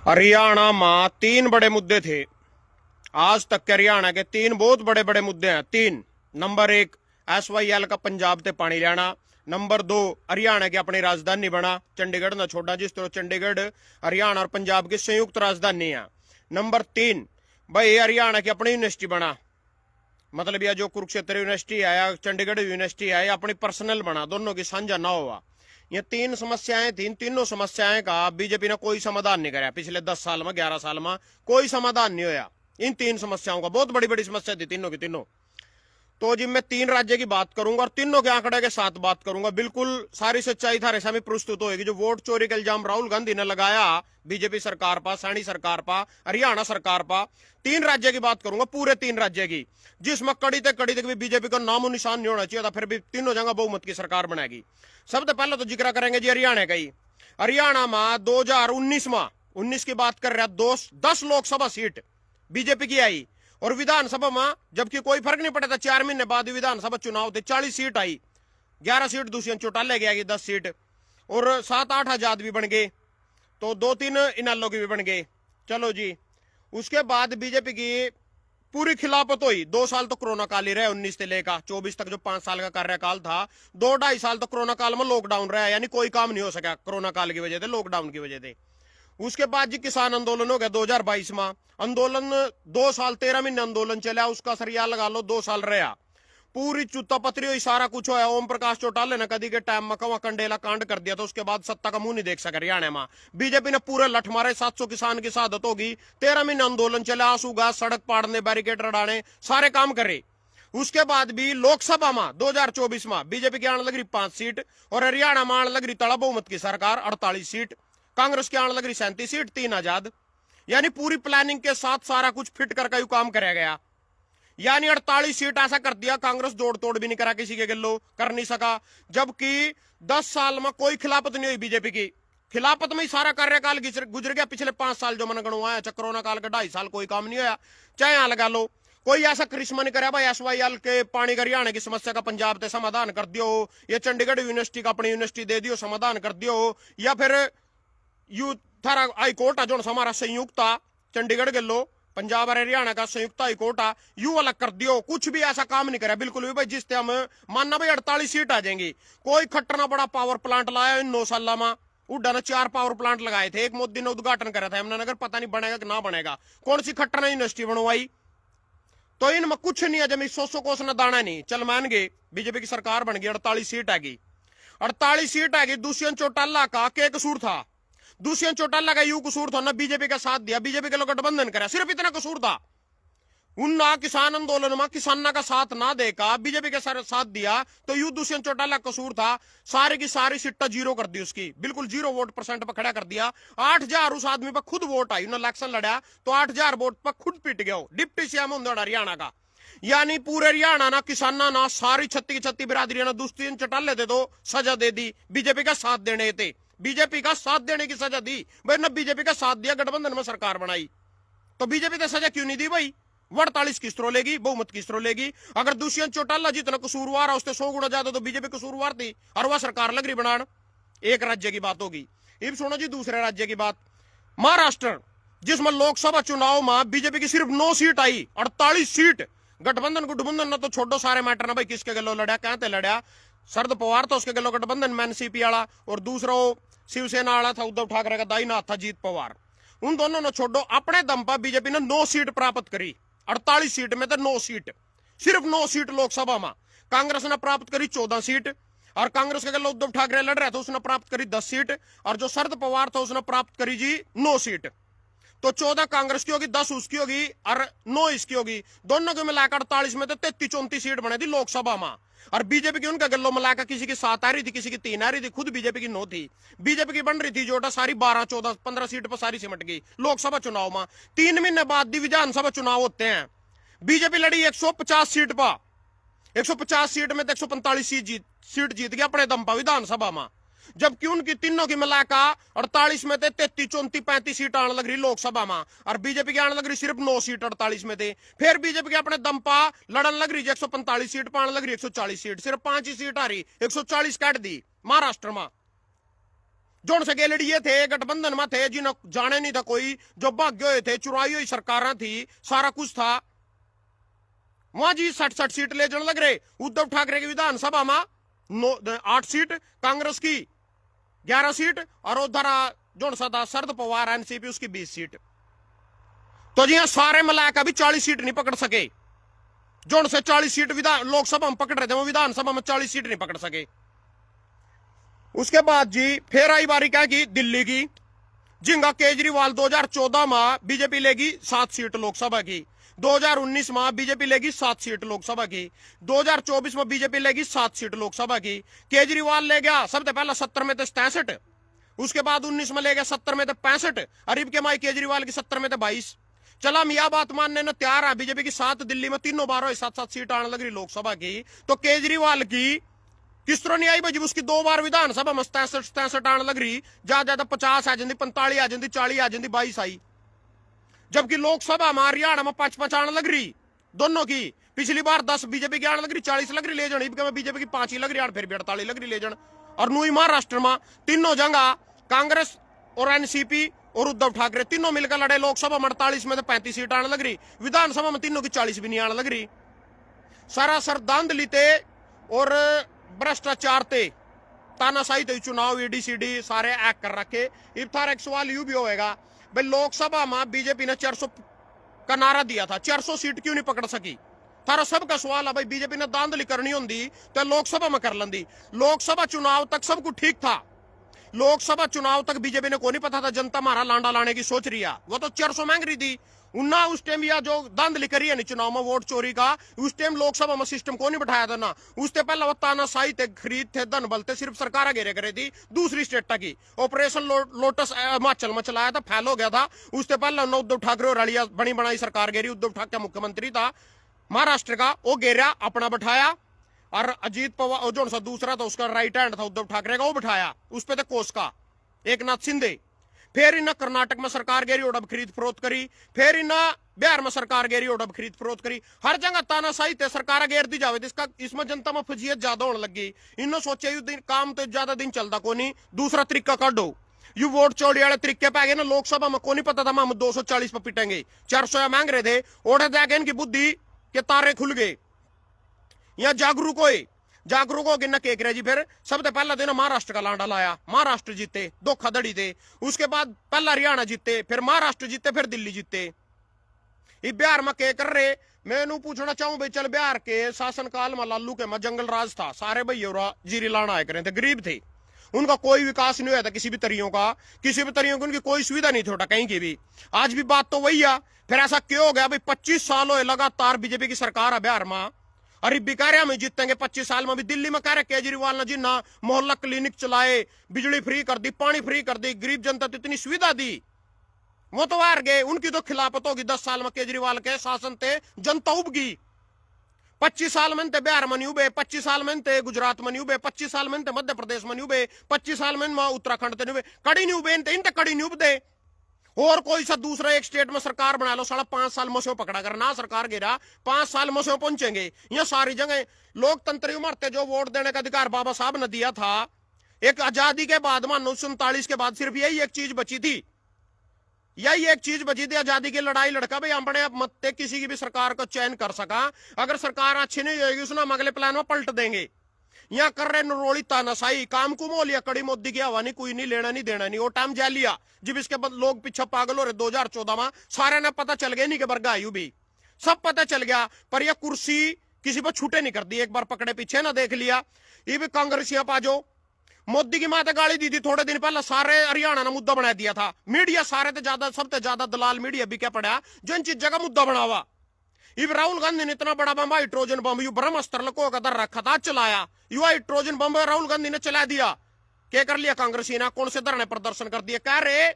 हरियाणा में तीन बड़े मुद्दे थे। आज तक के हरियाणा के तीन बहुत बड़े बड़े मुद्दे हैं। तीन, नंबर एक SYL का पंजाब से पानी लेना। नंबर दो, हरियाणा की अपनी राजधानी बना, चंडीगढ़ न छोड़ा, जिस तरह चंडीगढ़ हरियाणा और पंजाब की संयुक्त राजधानी है। नंबर तीन, भाई हरियाणा की अपनी यूनिवर्सिटी बना, मतलब यह जो कुरुक्षेत्र यूनिवर्सिटी है या चंडीगढ़ यूनिवर्सिटी है या अपनी पर्सनल बना, दोनों की साझा ना हुआ। ये तीन समस्याएं थी। तीनों समस्याएं का बीजेपी ने कोई समाधान नहीं कराया। पिछले 10 साल में 11 साल में कोई समाधान नहीं होया इन तीन समस्याओं का। बहुत बड़ी बड़ी समस्या थी तीनों की तीनों। तो जी मैं तीन राज्य की बात करूंगा और तीनों के आंकड़े के साथ बात करूंगा। बिल्कुल सारी सच्चाई थारे सामने प्रस्तुत होगी। जो वोट चोरी का इल्जाम राहुल गांधी ने लगाया बीजेपी सरकार पर, सैनी सरकार पर, हरियाणा सरकार पर, तीन राज्य की बात करूंगा, पूरे तीन राज्य की, जिसमें कड़ी तक भी बीजेपी का नामो निशान नहीं होना चाहिए था, फिर भी तीनों जगह बहुमत की सरकार बनाएगी। सबसे पहले तो जिक्र करेंगे जी हरियाणा का ही। हरियाणा में 2019 में 19 की बात कर रहे हैं, 10 लोकसभा सीट बीजेपी की आई और विधानसभा में जबकि कोई फर्क नहीं पड़ा था। 4 महीने बाद विधानसभा चुनाव थे, 40 सीट आई, 11 सीट दुष्यंत चौटाला गया, 10 सीट और 7-8 आजाद भी बन गए, तो 2-3 इनालो की भी बन गए। चलो जी, उसके बाद बीजेपी की पूरी खिलाफत हुई। 2 साल तो कोरोना काल ही रहे, 19 से लेकर 24 तक जो 5 साल का कार्यकाल था। 2-2.5 साल तो कोरोना काल में लॉकडाउन रहा, यानी कोई काम नहीं हो सका कोरोना काल की वजह से, लॉकडाउन की वजह से। उसके बाद जी किसान आंदोलन हो गया 2022 में। आंदोलन 2 साल 13 महीने आंदोलन चला, उसका सरिया लगा लो 2 साल रहा। पूरी चुत्ता पत्री हुई, सारा कुछ होया। ओम प्रकाश चौटाले ने कदी के टाइम में कवा कंडेला कांड कर दिया, तो उसके बाद सत्ता का मुंह नहीं देख सका हरियाणा में। बीजेपी ने पूरे लठ मारे, 700 किसान की शहादत होगी। 13 महीने आंदोलन चला, आंसू गैस, सड़क पाड़ने, बैरिकेड रडाने, सारे काम करे। उसके बाद भी लोकसभा में 2024 में बीजेपी की आने लग रही 5 सीट और हरियाणा में आने लग रही तड़ा बहुमत की सरकार 48 सीट। कांग्रेस की आने लग रही 37 सीट, 3 आजाद। यानी पूरी प्लानिंग के साथ सारा कुछ फिट करके काम कराया गया। यानी 48 सीट ऐसा कर दिया, कांग्रेस जोड़ तोड़ भी नहीं करा, किसी के गिल्लो कर नहीं सका। जबकि 10 साल में कोई खिलाफत नहीं हुई बीजेपी की। खिलाफत में ही सारा कार्यकाल गुजर गया। पिछले 5 साल जो मैंने गणवाया, कोरोना काल का 2.5 साल कोई काम नहीं होया। चाहे यहां लगा लो, कोई ऐसा करिश्मा नहीं कराया भाई SYL के पानी हरियाणा की समस्या का पंजाब से समाधान कर दियो, या चंडीगढ़ यूनिवर्सिटी का अपनी यूनिवर्सिटी दे दियो समाधान कर दियो, या फिर यू थारा हाईकोर्ट जो हमारा संयुक्त चंडीगढ़ के लो, पंजाब और हरियाणा का संयुक्त हाईकोर्ट यू अलग कर दियो। कुछ भी ऐसा काम नहीं करा बिल्कुल भी भाई, जिससे हम मानना भाई 48 सीट आ जाएंगी। कोई खट्टना बड़ा पावर प्लांट लाया इन 9 साल में। उड्डा ने 4 पावर प्लांट लगाए थे, एक मोदी ने उद्घाटन करा था यमुनानगर, पता नहीं बनेगा कि ना बनेगा। कौन सी खट्टना यूनिवर्सिटी बनवाई? तो इनमें कुछ नहीं है, जमी 100 कोस न दाना नहीं। चल मान गए बीजेपी की सरकार बन गई, 48 सीट आ गई। 48 सीट आ गई। दुष्यंत चौटाला का क्या कसूर था? दुष्यंत चौटाला का यू कसूर था ना बीजेपी का साथ दिया, बीजेपी के लोग गठबंधन करा, सिर्फ इतना कसूर था। उन ना किसान आंदोलन में किसाना का साथ ना देका, बीजेपी के साथ दिया, तो यू दुष्यंत चौटाला कसूर था। सारी की सारी सीटा जीरो कर दी उसकी, बिल्कुल 0 वोट % पर खड़ा कर दिया। 8,000 उस आदमी पर खुद वोट आई, उन्होंने इलेक्शन लड़ा तो 8,000 वोट पर खुद पिट गया डिप्टी सीएम हरियाणा का। यानी पूरे हरियाणा ना किसाना ना सारी 36 बिरादरी ना दुष्यंत चौटाले थे तो सजा दे दी, बीजेपी का साथ देने थे, बीजेपी का साथ देने की सजा दी भाई। न बीजेपी का साथ दिया, गठबंधन में सरकार बनाई, तो बीजेपी ने सजा क्यों नहीं दी भाई? 48 किस तरह लेगी, बहुमत किस तरह लेगी? अगर दुष्यंत चौटाला जितना कसूरवार है उससे 100 गुना ज्यादा तो बीजेपी कसूरवार थी और वह सरकार लग रही बनान। एक राज्य की बात होगी। अब सुनो जी दूसरे राज्य की बात, महाराष्ट्र, जिसमें लोकसभा चुनाव में बीजेपी की सिर्फ 9 सीट आई, 48 सीट। गठबंधन ना तो छोड़ो सारे मैटर ना भाई, किसके गलो लड़ा, कहां ते लड़ा? शरद पवार तो उसके गलो गठबंधन में एनसीपी वाला, और दूसरा शिवसेना वाला था उद्धव ठाकरे का दाईना था जीत पवार। उन दोनों ने छोड़ो, अपने दम पर बीजेपी ने 9 सीट प्राप्त करी। 48 सीट में तो 9 सीट, सिर्फ 9 सीट लोकसभा में। कांग्रेस ने प्राप्त करी 14 सीट, और कांग्रेस के गलो उद्धव ठाकरे लड़ रहे थे, उसने प्राप्त करी 10 सीट, और जो शरद पवार था उसने प्राप्त करी जी 9 सीट। तो 14 कांग्रेस की होगी, 10 उसकी होगी और 9 इसकी होगी। दोनों को मिलाकर 48 में तो 33-34 सीट बने थी लोकसभा में। और बीजेपी की उनका गल्लो मिलाकर किसी की 7 आ रही थी, किसी की 3 आ रही थी, खुद बीजेपी की 9 थी। बीजेपी की बन रही थी जोटा सारी 12, 14, 15 सीट पर सारी सिमट गई लोकसभा चुनाव में। 3 महीने बाद विधानसभा चुनाव होते हैं, बीजेपी लड़ी 150 सीट पर। 150 सीट में तो 145 सीट जीत गया अपने दम पर विधानसभा में। जबकि उनकी तीनों की मिलाकर 48 में थे 33, 34, 35 सीट आने लग रही लोकसभा में, और बीजेपी की आने लग रही सिर्फ 9 सीट 48 में थे। फिर बीजेपी के अपने दम पर लड़न लग रही 145 सीट पर आने लग रही 140 सीट, सिर्फ 5 ही सीट आ रही, 140 काट दी महाराष्ट्र में। जोन से गेलड़िए थे गठबंधन में थे जिन्हें जाने नहीं था कोई, जो भाग्य हुए थे, चुराई हुई सरकारें थी, सारा कुछ था। वहां जी 60 सीट ले जाने लग रहे। उद्धव ठाकरे की विधानसभा में 8 सीट, कांग्रेस की 11 सीट, और उधर जो सदा शरद पवार एनसीपी उसकी 20 सीट। तो जी सारे मिलाकर भी 40 सीट नहीं पकड़ सके। जो से 40 सीट लोकसभा में पकड़ रहे थे, वो विधानसभा में 40 सीट नहीं पकड़ सके। उसके बाद जी फिर आई बारी क्या की दिल्ली की, जिंगा केजरीवाल 2014 में बीजेपी लेगी 7 सीट लोकसभा की, 2019 में बीजेपी लेगी 7 सीट लोकसभा की, 2024 में बीजेपी लेगी 7 सीट लोकसभा की। केजरीवाल ले गया सबसे पहला 70 में थे 67, उसके बाद 19 में ले गया 70 में थे 65, अरीब के माई केजरीवाल की 70 में थे 22। चला हम यह बात मानने न तैयार है, बीजेपी की 7 दिल्ली में तीनों बार 7-7 सीट आने लग रही लोकसभा की, तो केजरीवाल की किस तरह नहीं आई भाई, उसकी 2 बार विधानसभा में 67 आने लग रही, ज्यादा 50 आ जाती, 45 आ जाती, 40 आ जाती, 22 आई। जबकि लोकसभा में हरियाणा में 5-5 आने लग रही दोनों की। पिछली बार 10 बीजेपी की आने लग रही, 40 लग रही ले जाने, बीजेपी की 5 ही लग रही, फिर भी 48 लग रही ले जाने। और नुई महाराष्ट्र में तीनों जगह कांग्रेस और एनसीपी और उद्धव ठाकरे तीनों मिलकर लड़े। लोकसभा में 48 में 35 सीट आने लग रही, विधानसभा में तीनों की 40 भी नहीं आने लग रही। सरासर धांधली थे और भ्रष्टाचार थे, तानाशाही थे, चुनाव ईडीसीडी सारे एक्ट कर रखे। इब थारा एक सवाल यू भी होएगा भाई, लोकसभा में बीजेपी ने 400 का नारा दिया था, 400 सीट क्यों नहीं पकड़ सकी? थारा सबका सवाल है भाई, बीजेपी ने धांधली करनी होंगी तो लोकसभा में कर लेंदी। लोकसभा चुनाव तक सब कुछ ठीक था, लोकसभा चुनाव तक बीजेपी ने को नहीं पता था जनता हमारा लांडा लाने की सोच रही है, वो तो 400 मांग रही थी। उन्ना उस टाइम या जो धांधली करी है नहीं चुनाव में वोट चोरी का, उस टाइम लोकसभा में सिस्टम को नहीं बैठाया था ना। उससे पहले वो तानाशाही थे, खरीद थे, धन बल थे, सिर्फ सरकार घेरे करे थी दूसरी स्टेट की। ऑपरेशन लोटस हिमाचल में चलाया था, फैल हो गया था। उससे पहले उद्धव ठाकरे और अलिया बनी बनाई सरकार घेरी, उद्धव ठाकरे मुख्यमंत्री था महाराष्ट्र का, वो घेरा अपना बैठाया, और अजीत पवार जो सा दूसरा था उसका राइट हैंड था उद्धव ठाकरे का, वो बैठाया उस पे थे कोस का एक नाथ शिंदे। फिर इन कर्नाटक में सरकार घेरी और खरीद फरोख्त करी, फिर इन बिहार में सरकार घेरी और खरीद फरोख्त करी। हर जगह तानाशाही थे, सरकार घेर दी जावे, इसका इसमें जनता में फजीयत ज्यादा होने लगी। इन्होंने सोचे यू दिन काम तो ज्यादा दिन चलता को नहीं, दूसरा तरीका काटो। यू वोट चोरी वाले तरीके पे आ गए ना, लोकसभा में को नहीं पता था हम 240 पे पिटेंगे, 400 मांग रहे थे, ओढ़े जाके इनकी बुद्धि के तारे खुल गए। यहाँ जागरूक हो गिना केक रहे जी। फिर सबसे पहला दिन महाराष्ट्र का लांडा लाया, महाराष्ट्र जीते, धोखाधड़ी थे। उसके बाद पहला हरियाणा जीते, फिर महाराष्ट्र जीते, फिर दिल्ली जीते। ये बिहार में के कर रहे, मैं पूछना चाहूं भाई, चल बिहार के शासनकाल में लालू के में जंगल राज था, सारे भैया जीरी लाना आए करे थे, गरीब थे, उनका कोई विकास नहीं हुआ था किसी भी तरीकों का, किसी भी तरीकों की उनकी कोई सुविधा नहीं थी कहीं की भी। आज भी बात तो वही है। फिर ऐसा क्यों हो गया भाई, 25 साल हो लगातार बीजेपी की सरकार है बिहार में, अरे बिकारिया में जीतेंगे 25 साल में भी। दिल्ली में कह रहे केजरीवाल ने जिन्ना मोहल्ला क्लिनिक चलाए, बिजली फ्री कर दी, पानी फ्री कर दी, गरीब जनता को इतनी सुविधा दी, वो तो हार गए। उनकी तो खिलाफत होगी 10 साल में केजरीवाल के शासन थे, जनता उबगी। 25 साल में थे बिहार में नहीं उबे, 25 साल में थे गुजरात में नहीं उबे, 25 साल में थे मध्य प्रदेश में नहीं उबे, 25 साल में उत्तराखंड नहीं उबे, कड़ी नहीं उबे, इन कड़ी नहीं उबदे। और कोई सा दूसरा एक स्टेट में सरकार बना लो, साला 5 साल मसो पकड़ा कर ना सरकार गिरा, 5 साल मसो पहुंचेंगे। यह सारी जगह लोकतंत्र उमरते जो वोट देने का अधिकार बाबा साहब ने दिया था, एक आजादी के बाद में 1947 के बाद सिर्फ यही एक चीज बची थी, यही एक चीज बची थी, आजादी की लड़ाई लड़का भाई अपने आप मत किसी की भी सरकार को चयन कर सका। अगर सरकार अच्छी नहीं होगी उसने हम अगले प्लान में पलट देंगे। यहाँ कर रहे नरोड़ी तानाशाही, काम को मोह लिया, कड़ी मोदी की हवा नहीं, कोई नहीं लेना नहीं देना नहीं, वो टाइम जा लिया जब इसके बाद लोग पीछे पागल हो रहे। 2014 में सारे ने पता चल गया नहीं कि बरगा आयु भी सब पता चल गया, पर यह कुर्सी किसी पर छूटे नहीं कर दी, एक बार पकड़े पीछे ना देख लिया। ये भी कांग्रेसियां पाजो मोदी की माता गाली दी थी थोड़े दिन पहले, सारे हरियाणा ने मुद्दा बना दिया था। मीडिया सारे से ज्यादा सबसे ज्यादा दलाल मीडिया भी क्या पड़ा जो इन चीज जगह मुद्दा बनावा। इब राहुल गांधी ने इतना बड़ा बम हाइड्रोजन बम यू ब्रह्मास्त्र लको का दर रखा था चलाया, you hydrogen bomb Rahul Gandhi ने चला दिया। क्या कर लिया कांग्रेसी ने, कौन से धरने प्रदर्शन कर दिया? कह रहे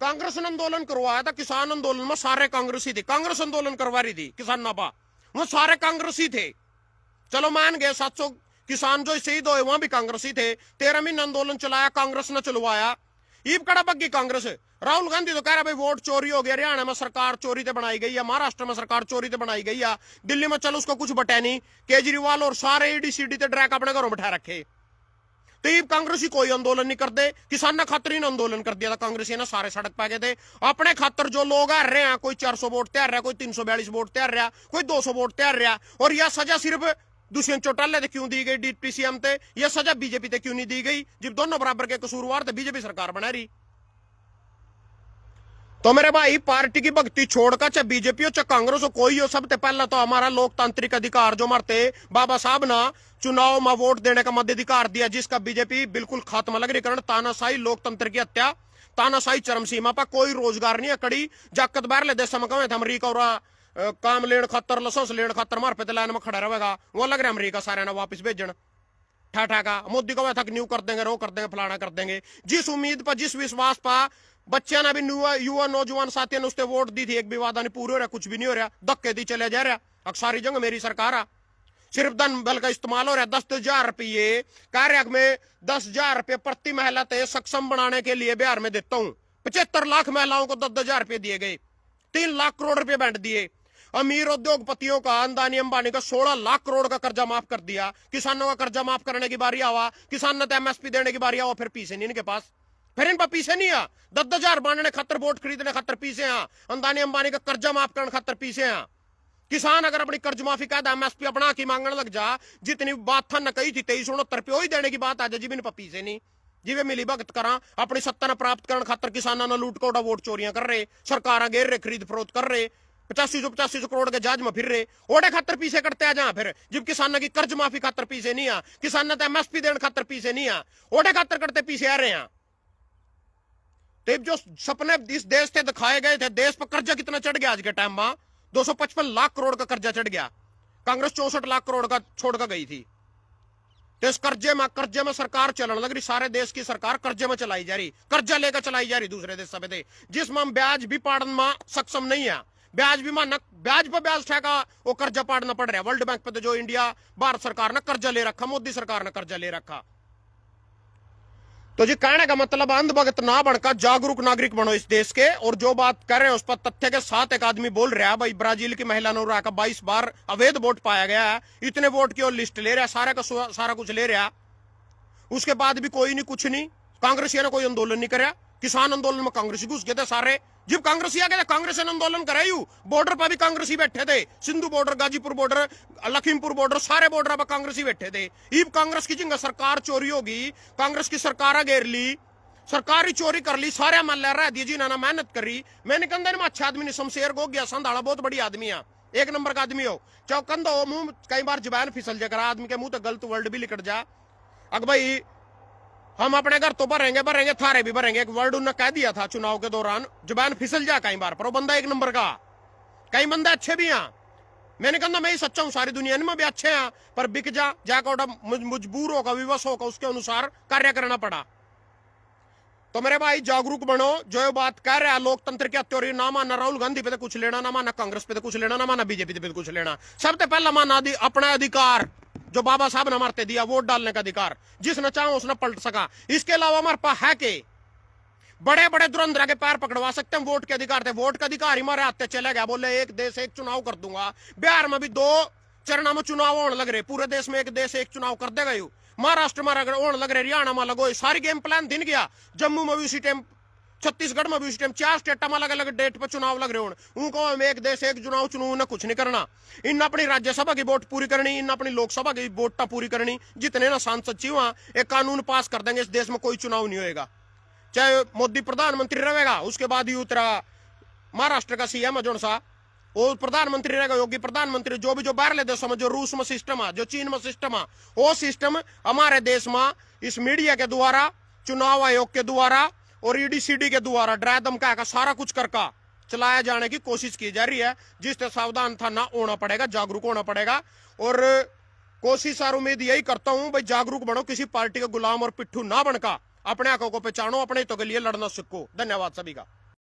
कांग्रेस ने आंदोलन करवाया था, किसान आंदोलन में सारे कांग्रेसी थे, कांग्रेस आंदोलन करवा रही थी किसान नापा, वो सारे कांग्रेसी थे। चलो मान गए 700 किसान जो शहीद हुए वहां भी कांग्रेसी थे। 13 महीने आंदोलन चलाया, कांग्रेस ने चलवाया। ईब कड़ा बग्गी कांग्रेस। राहुल गांधी तो कह रहा भाई वोट चोरी हो गया, हरियाणा में सरकार चोरी से बनाई गई है, महाराष्ट्र में सरकार चोरी से बनाई गई है, दिल्ली में चलो उसको कुछ बटे नहीं। केजरीवाल और सारे ईडी सीडी ते ड्रैक अपने घरों बैठा रखे। तो ये कांग्रेसी कोई आंदोलन नहीं कर दे, किसान खातर आंदोलन कर दिया था कांग्रेसी ने, सारे सड़क पे गए थे अपने खातर। जो लोग आ रहे हैं, कोई 400 वोट तैयार रहा, कोई 342 वोट तैयार रहा, कोई 200 वोट तैयार रहा, और यह सजा सिर्फ दुष्यंत चौटाला क्यों दी गई डिप्टी सीएम थे, यह सजा बीजेपी ते क्यों नहीं दी गई, जब दोनों बराबर के कसूरवार थे, बीजेपी सरकार बना रही। तो मेरे भाई पार्टी की भक्ति छोड़कर चाहे बीजेपी हो चाहे कांग्रेस हो, कोई हो, सबसे पहला तो हमारा लोकतांत्रिक अधिकार जो मरते बाबा साहब ना चुनाव में वोट देने का मध्याधिकार दिया, जिसका बीजेपी बिल्कुल खात्मा लग रही। कारण तानाशाही लोकतंत्र की हत्या, तानाशाही चरम सीमा पर, कोई रोजगार नहीं है कड़ी जाकत बाहरले देश में कहे थे अमरीका और काम लेने खातर लसोस लेने खातर मार पे लाइन में खड़ा रहेगा, वो लग रहा है अमरीका सारे ना वापिस भेजन ठाठा का। मोदी को था न्यू कर देंगे, रो कर देंगे, फलाना कर देंगे। जिस उम्मीद पर जिस विश्वास पर बच्चे ने भी युवा नौजवान साथियों ने उसने वोट दी थी, एक भी वादा नहीं पूरे हो रहा, कुछ भी नहीं हो रहा, धक्के दी चले जा रहा। अक्सारी जंग मेरी सरकार आ, सिर्फ धन बल का इस्तेमाल हो रहा है। 10,000 रुपये कार्य में 10,000 रुपये प्रति महिला ते सक्षम बनाने के लिए बिहार में देता हूं। 75 लाख महिलाओं को 10,000 रुपये दिए गए, 3 लाख करोड़ रुपए बांट दिए। अमीर उद्योगपतियों का, अंदानी अंबानी का 16 लाख करोड़ का कर्जा माफ कर दिया। किसानों का कर्जा माफ करने की बारी आवा, किसान ने एमएसपी देने की बारी आवा, फिर पीछे नहीं इनके पास, फिर इन पर पीछे नहीं आ। 10,000 बांटने खातर, वोट खरीदने खातर पीछे आ, अंदानी अंबानी का कर्जा माफ करने खातर पीछे आ। किसान अगर अपनी कर्ज माफी कह दे, एमएसपी अपना की मांगने लग जा, जितनी बात था न कही थी 2369 रुपये देने की बात आ जाए, जीवन पर पीछे नहीं, जिवे मिली भगत करा अपनी सत्ता न प्राप्त करने खातर किसानों ने लूट कोटा वोट चोरियां कर रहे, सरकार घेर रहे, खरीद फरोख्त कर रहे, 85 करोड़ के जहाज में फिर रहे, ओडे खातर पीछे करते आ जा। फिर जब किसान की कर्ज माफी खातर पीछे नहीं आ, किसान तो एमएसपी देने खातर पीछे नहीं आ, ओडे खातर करते पीछे आ रहे हैं। तो जो सपने इस देश से दिखाए गए थे, देश पर कर्जा कितना चढ़ गया आज के टाइम में, 255 लाख करोड़ का कर्जा चढ़ गया। कांग्रेस 64 लाख करोड़ का छोड़कर गई थी। तो इस कर्जे में सरकार चलने लग रही, सारे देश की सरकार कर्जे में चलाई जा रही, कर्जा लेकर चलाई जा रही दूसरे देश सब, जिसमें हम ब्याज भी पाड़न में सक्षम नहीं है। ब्याज भी ब्याज पर ब्याज ठेका वो कर्जा पाड़ना पड़ रहा है। वर्ल्ड बैंक पे तो जो इंडिया भारत सरकार ने कर्जा ले रखा, मोदी सरकार ने कर्जा ले रखा। तो जी कहने का मतलब अंधभगत ना बनकर जागरूक नागरिक बनो इस देश के, और जो बात कर रहे हैं उस पर तथ्य के साथ एक आदमी बोल रहा है भाई ब्राजील की महिला ने का 22 बार अवैध वोट पाया गया है, इतने वोट की और लिस्ट ले रहा है, सारा कुछ ले रहा, उसके बाद भी कोई नहीं, कुछ नहीं। कांग्रेसियों ने कोई आंदोलन नहीं कराया, किसान आंदोलन में कांग्रेसी घुस गए थे सारे। जब कांग्रेसी आ गए कांग्रेस ने आंदोलन करायू, बॉर्डर पर भी कांग्रेसी बैठे थे, Sindhu border, Ghazipur border, Lakhimpur border, सारे बॉर्डर पर कांग्रेसी बैठे थे। ईब कांग्रेस की जिंगा सरकार चोरी होगी, कांग्रेस की सरकार घेर ली, सरकारी चोरी कर ली, सारे मन ले रहा जी ना मेहनत करी। मैंने कंधे में अच्छा आदमी ने शमशेर गो गया, संधाड़ा बहुत बड़ी आदमी है, एक नंबर का आदमी हो, चाहे कंधा हो, मुंह कई बार जुबान फिसल जाकर आदमी के मुंह तो गलत वर्ड भी लिखट जा। अग भाई हम अपने घर तो भरेंगे थारे भी भरेंगे, एक वर्ड उन्होंने कह दिया था चुनाव के दौरान, जुबान फिसल जा कई बार, पर वो बंदा एक नंबर का, कई बंदे अच्छे भी हैं। मैंने कहा मैं ही सच्चा हूं, सारी दुनिया में भी अच्छे हैं, पर बिक जाकर मजबूर होगा, विवश होगा, उसके अनुसार कार्य करना पड़ा। तो मेरे भाई जागरूक बनो, जो बात कह रहा है लोकतंत्र की हत्या, ना माना राहुल गांधी पे तो कुछ लेना, ना माना कांग्रेस पे तो कुछ लेना, ना माना बीजेपी पे कुछ लेना। सबसे पहला माना अपना अधिकार जो बाबा साहब ने हमारे दिया, वोट डालने का अधिकार, जिसने चाहा उसने पलट सका। इसके अलावा हमारे पास है के बड़े बड़े धुरंधर के पैर पकड़वा सकते हैं, वोट के अधिकार थे, वोट का अधिकार ही हमारे हाथ चले गया, बोले एक देश एक चुनाव कर दूंगा। बिहार में भी 2 चरणों में चुनाव होने लग रहे, पूरे देश में एक देश एक चुनाव कर देगा यू, महाराष्ट्र में होने लग रहे, हरियाणा में लगो, सारी गेम प्लान दिन गया, जम्मू में भी उसी टाइम, छत्तीसगढ़ में भी उसी टाइम, 4 स्टेट में अलग अलग डेट पर चुनाव लग रहे हो। उनको हम एक देश एक चुनाव चुनू ने कुछ नहीं करना, इन अपनी राज्यसभा की वोट पूरी करनी, इन अपनी लोकसभा की वोट पूरी करनी, जितने ना सांसद चाहिए वहां एक कानून पास कर देंगे, इस देश में कोई चुनाव नहीं होएगा। चाहे मोदी प्रधानमंत्री रहेगा, उसके बाद ही उतरा महाराष्ट्र का सीएम है जो सा, वो प्रधानमंत्री रहेगा, योगी प्रधानमंत्री, जो भी जो बाहरले देशों में, जो रूस में सिस्टम है, जो चीन में सिस्टम है, वो सिस्टम हमारे देश में इस मीडिया के द्वारा, चुनाव आयोग के द्वारा और ईडीसीडी के द्वारा ड्राय धमका का सारा कुछ करके चलाया जाने की कोशिश की जा रही है, जिससे सावधान था ना होना पड़ेगा, जागरूक होना पड़ेगा। और कोशिश और उम्मीद यही करता हूं भाई जागरूक बनो, किसी पार्टी का गुलाम और पिट्ठू ना बनकर अपने आंखों को पहचानो, अपने हितों के लिए लड़ना सीखो। धन्यवाद सभी का।